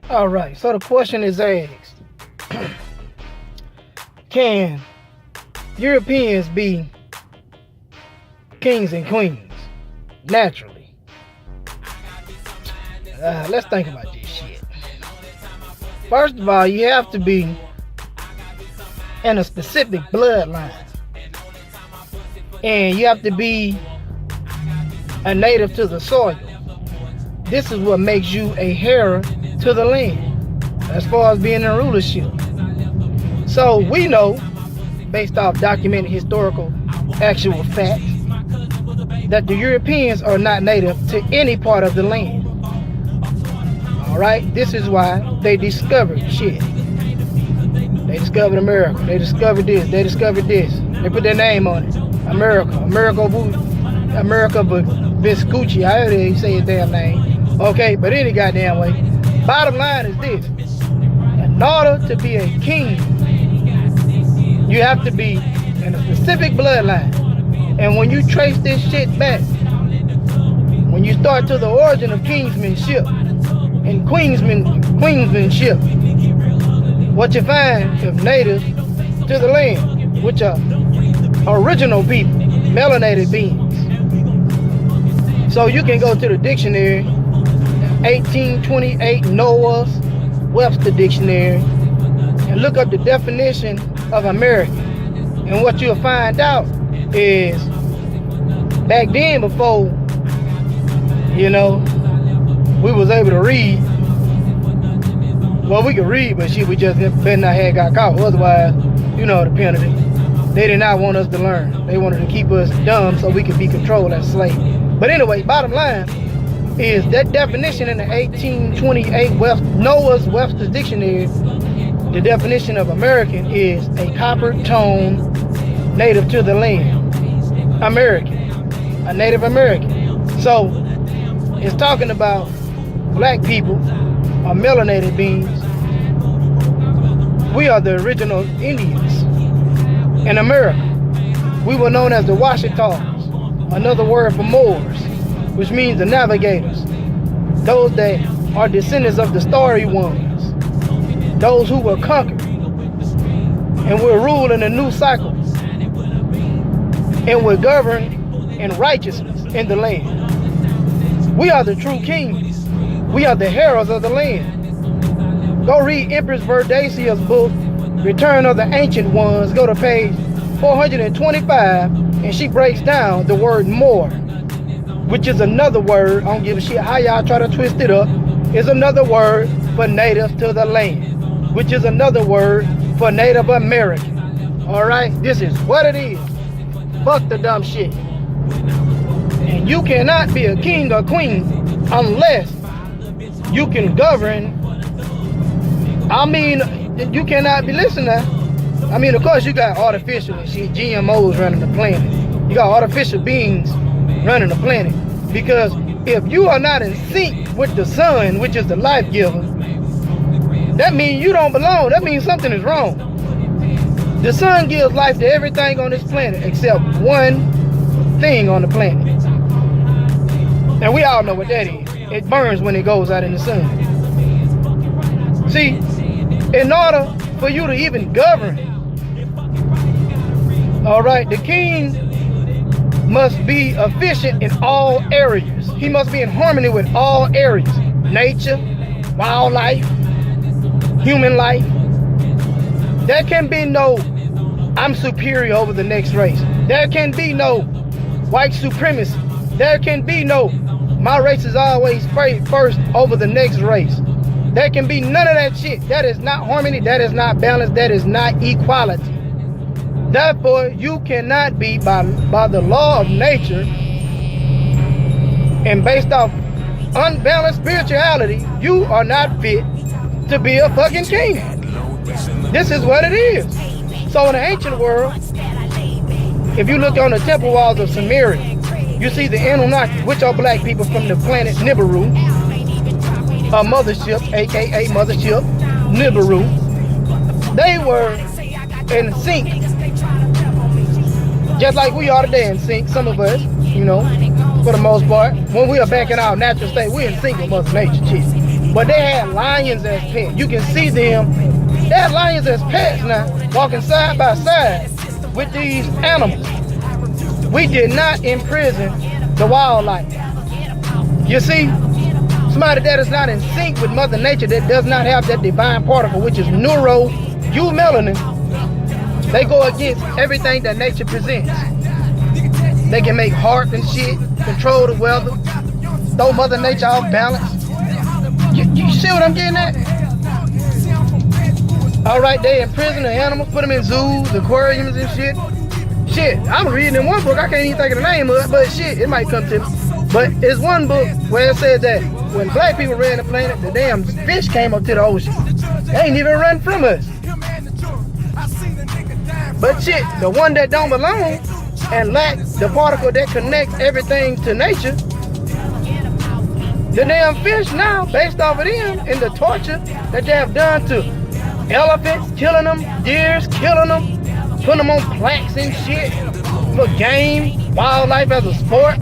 All right, so the question is asked: can Europeans be kings and queens naturally? Let's think about this shit. First of all, you have to be in a specific bloodline, and you have to be a native to the soil. This is what makes you a heir to the land as far as being in rulership. So we know, based off documented historical actual facts, that the Europeans are not native to any part of the land. Alright, this is why they discovered shit. They discovered America, they discovered this, they discovered this. They put their name on it. America Vespucci, however they say his damn name. Okay, but any goddamn way. Bottom line is this: in order to be a king, you have to be in a specific bloodline. And when you trace this shit back, when you start to the origin of kingsmanship and queensmanship, what you find is natives to the land, which are original people, melanated beings. So you can go to the dictionary, 1828 Noah's Webster Dictionary, and look up the definition of American. And what you'll find out is, back then, before, we was able to read. Well, we could read, but shit, we just better not have got caught. Otherwise, the penalty. They did not want us to learn. They wanted to keep us dumb so we could be controlled as slaves. But anyway, bottom line is that definition in the 1828 Noah's Webster Dictionary, the definition of American is a copper tone native to the land. American. A Native American. So, it's talking about black people are melanated beings. We are the original Indians in America. We were known as the Washitars, another word for Moors, which means the navigators, those that are descendants of the starry ones, those who were conquered and will rule in a new cycle and will govern in righteousness in the land. We are the true kings. We are the heralds of the land. Go read Empress Verdasia's book, Return of the Ancient Ones. Go to page 425, and she breaks down the word Moor, which is another word, I don't give a shit how y'all try to twist it up, is another word for native to the land, which is another word for Native American. Alright, this is what it is. Fuck the dumb shit. And you cannot be a king or queen unless you can govern. You cannot be listening. Of course, you got artificial and shit, GMOs running the planet. You got artificial beings running the planet. Because if you are not in sync with the sun, which is the life giver, that means you don't belong. That means something is wrong. The sun gives life to everything on this planet except one thing on the planet. And we all know what that is. It burns when it goes out in the sun. See, in order for you to even govern, alright, the king must be efficient in all areas. He must be in harmony with all areas. Nature, wildlife, human life. There can be no, I'm superior over the next race. There can be no white supremacy. There can be no, my race is always first over the next race. There can be none of that shit. That is not harmony. That is not balance. That is not equality. Therefore, you cannot be, by the law of nature and based off unbalanced spirituality, you are not fit to be a fucking king. This is what it is. So in the ancient world, if you look on the temple walls of Samaria, you see the Anunnaki, which are black people from the planet Nibiru, a mothership, aka mothership, Nibiru. They were in sync, just like we are today in sync. Some of us, for the most part, when we are back in our natural state, we're in sync with Mother Nature. Shit. But they had lions as pets. You can see them. They had lions as pets now, walking side by side with these animals. We did not imprison the wildlife. You see, somebody that is not in sync with Mother Nature, that does not have that divine particle, which is neuro-melanin, they go against everything that nature presents. They can make harp and shit, control the weather, throw Mother Nature off balance. You see what I'm getting at? All right, they imprison the animals, put them in zoos, aquariums and shit. Shit, I'm reading in one book, I can't even think of the name of it, but shit, it might come to me. But it's one book where it says that when black people ran the planet, the damn fish came up to the ocean. They ain't even run from us. But shit, the one that don't belong and lack the particle that connects everything to nature, the damn fish now, based off of them and the torture that they have done to elephants, killing them, deers, killing them, putting them on plaques and shit for game, wildlife as a sport.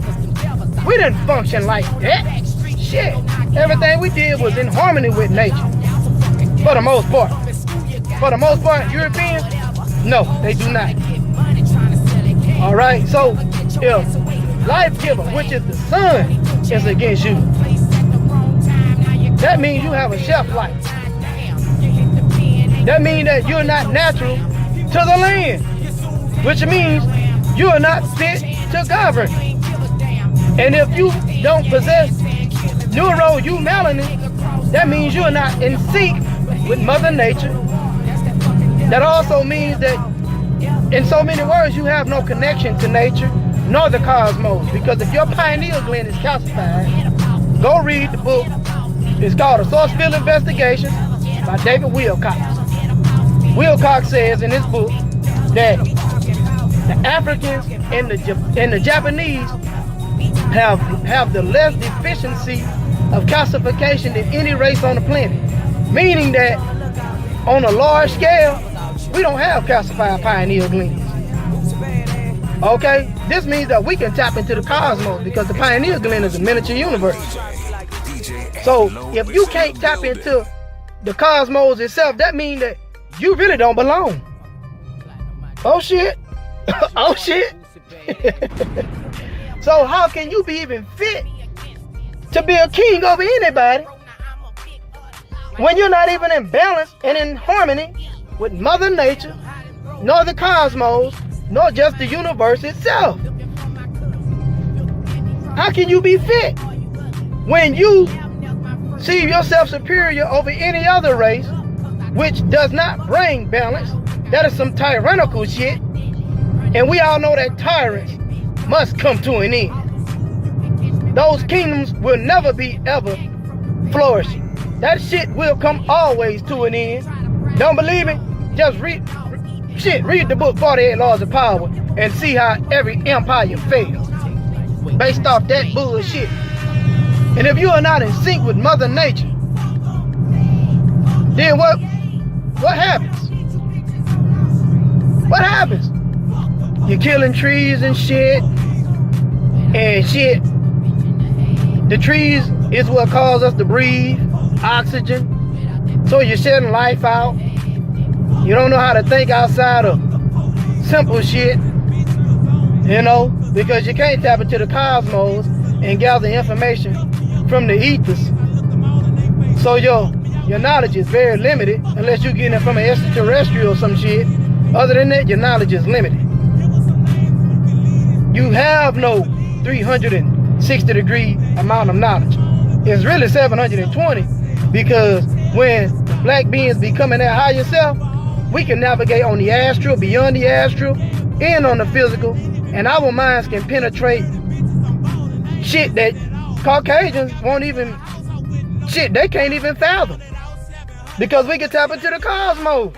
We didn't function like that. Shit. Everything we did was in harmony with nature. For the most part. For the most part, Europeans, no, they do not. Alright, so if life giver, which is the sun, is against you, that means you have a shelf life. That means that you're not natural to the land, which means you are not fit to govern. And if you don't possess neuro-melanin, that means you are not in sync with Mother Nature. That also means that, in so many words, you have no connection to nature nor the cosmos. Because if your pineal gland is calcified, go read the book. It's called A Source Field Investigation by David Wilcox. Wilcox says in his book that the Africans and the Japanese have the less deficiency of calcification than any race on the planet. Meaning that on a large scale, we don't have calcified pineal glands. Okay? This means that we can tap into the cosmos because the pineal gland is a miniature universe. So if you can't tap into the cosmos itself, that means that you really don't belong. Oh shit. Oh shit. So how can you be even fit to be a king over anybody when you're not even in balance and in harmony with Mother Nature, nor the cosmos, nor just the universe itself? How can you be fit when you see yourself superior over any other race, which does not bring balance? That is some tyrannical shit. And we all know that tyrants must come to an end. Those kingdoms will never be ever flourishing. That shit will come always to an end. Don't believe me? Just read the book 48 Laws of Power and see how every empire fails based off that bullshit. And if you are not in sync with Mother Nature, then what happens? What happens? You're killing trees and shit. And shit. The trees is what causes us to breathe oxygen. So you're shedding life out. You don't know how to think outside of simple shit. You know, because you can't tap into the cosmos and gather information from the ethers. So your knowledge is very limited unless you're getting it from an extraterrestrial or some shit. Other than that, your knowledge is limited. You have no 360-degree amount of knowledge. It's really 720 because when black beings becoming that higher self, we can navigate on the astral, beyond the astral, and on the physical, and our minds can penetrate shit that Caucasians won't even, shit, they can't even fathom. Because we can tap into the cosmos.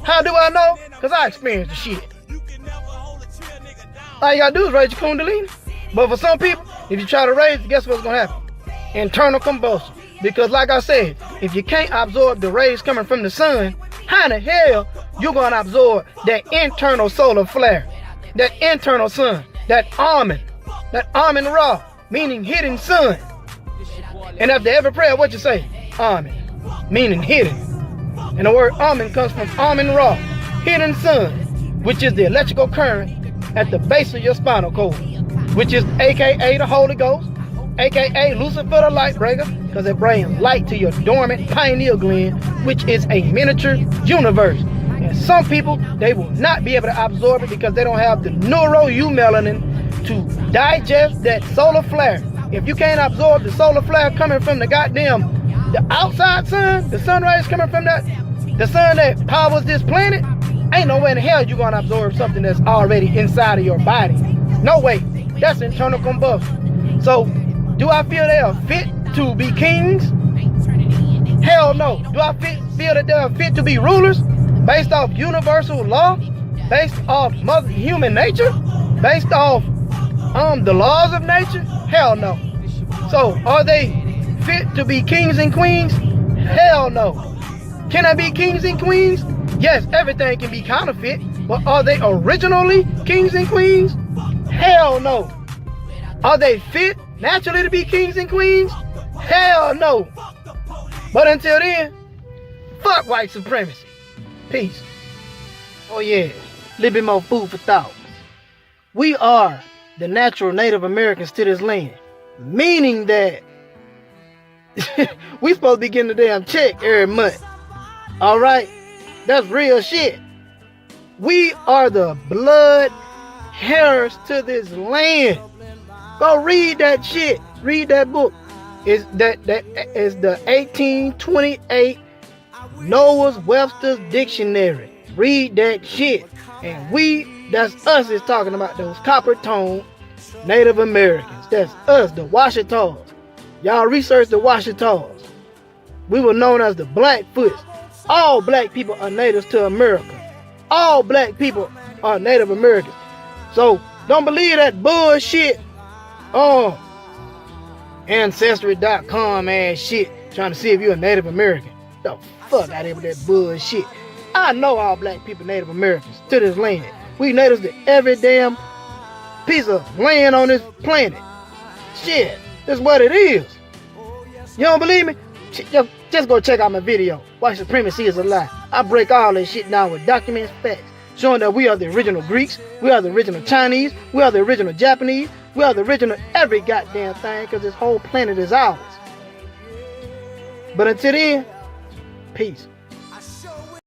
How do I know? Because I experienced the shit. All you gotta do is raise your kundalini. But for some people, if you try to raise it, guess what's gonna happen? Internal combustion. Because like I said, if you can't absorb the rays coming from the sun, how in the hell you gonna absorb that internal solar flare? That internal sun, that almond raw, meaning hidden sun. And after every prayer, what you say? Amen, meaning hidden. And the word Amen comes from Amen Ra, hidden sun, which is the electrical current at the base of your spinal cord, which is aka the Holy Ghost, aka Lucifer the light breaker, because it brings light to your dormant pineal gland, which is a miniature universe. And some people, they will not be able to absorb it because they don't have the neuro-eumelanin to digest that solar flare. If you can't absorb the solar flare coming from the outside sun, the sun rays coming from the sun that powers this planet, ain't no way in hell you're going to absorb something that's already inside of your body. No way. That's internal combustion. So, do I feel they are fit to be kings? Hell no. Do I feel that they are fit to be rulers based off universal law? Based off human nature? Based off the laws of nature? Hell no. So, are they fit to be kings and queens? Hell no. Can I be kings and queens? Yes, everything can be counterfeit, but are they originally kings and queens? Hell no. Are they fit naturally to be kings and queens? Hell no. But until then, fuck white supremacy. Peace. Oh yeah, a little bit more food for thought. We are the natural Native Americans to this land, meaning that we supposed to be getting a damn check every month. All right, that's real shit. We are the blood heirs to this land. Go read that shit. Read that book. Is that is the 1828 Noah's Webster's Dictionary. Read that shit. And that's us is talking about those copper-toned Native Americans. That's us, the Washitans. Y'all research the Washitans. We were known as the Blackfoots. All black people are natives to America. All black people are Native Americans. So don't believe that bullshit. Ancestry.com ass shit trying to see if you're a Native American. The fuck out of here with that bullshit. I know all black people Native Americans to this land. We natives to every damn piece of land on this planet. Shit, that's what it is. You don't believe me? Just go check out my video. White supremacy is a lie. I break all this shit down with documents, facts, showing that we are the original Greeks, we are the original Chinese, we are the original Japanese, we are the original every goddamn thing, because this whole planet is ours. But until then, peace.